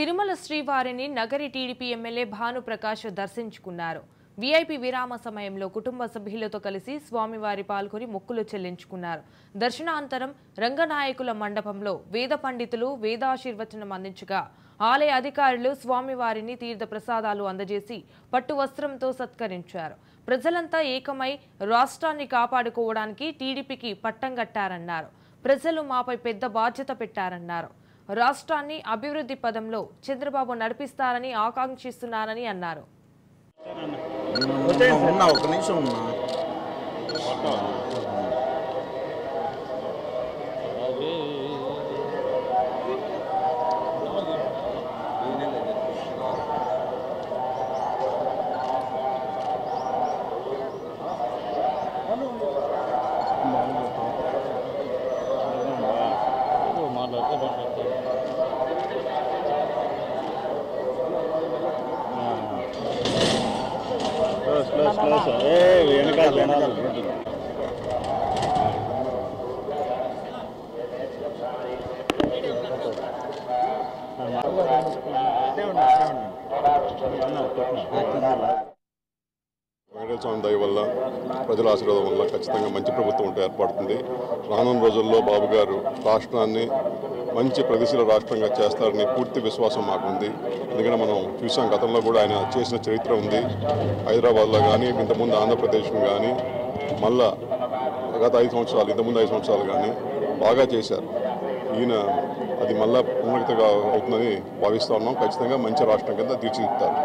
తిరుమల శ్రీవారిని Nagari TDP MLA Bhanuprakash దర్శించుకున్నారు. VIP విరామ సమయంలో కుటుంబ సభ్యులతో కలిసి స్వామివారి పాల్గొని మొక్కులు చెల్లించుకున్నారు. దర్శనానంతరం రంగనాయకుల మండపంలో వేద పండితులు వేదాశీర్వచనం అందించగా ఆలయ అధికారులు స్వామివారిని తీర్థ ప్రసాదాలు అందజేసి పట్టు వస్త్రంతో సత్కరించారు. ప్రజలంతా ఏకమై రాష్ట్రాన్ని కాపాడుకోవడానికి టీడీపీకి పట్టం కట్టారన్నారు. ప్రజలు మాపై పెద్ద బాధ్యత పెట్టారన్నారు. రాష్ట్రాన్ని అభివృద్ధి పదంలో చంద్రబాబు నడిపిస్తారని ఆకాంక్షిస్తున్నారని అన్నారు. వెంకటేశ్వర దయ వల్ల ప్రజల ఆశీర్వాదం వల్ల ఖచ్చితంగా మంచి ప్రభుత్వం ఉంటే ఏర్పడుతుంది. రానున్న రోజుల్లో బాబు గారు రాష్ట్రాన్ని మంచి ప్రగతిశీల రాష్ట్రంగా చేస్తారని పూర్తి విశ్వాసం మాకుంది. ఎందుకంటే మనం చూసాం, గతంలో కూడా ఆయన చేసిన చరిత్ర ఉంది. హైదరాబాద్లో కానీ, ఇంతకుముందు ఆంధ్రప్రదేశ్ను కానీ, మళ్ళా గత 5 సంవత్సరాలు, ఇంతకుముందు 5 సంవత్సరాలు కానీ బాగా చేశారు. ఈయన అది మళ్ళా పునరుక్తిగా అవుతుందని భావిస్తూ ఉన్నాం. ఖచ్చితంగా మంచి రాష్ట్రం కింద తీర్చిదిద్దుతారు.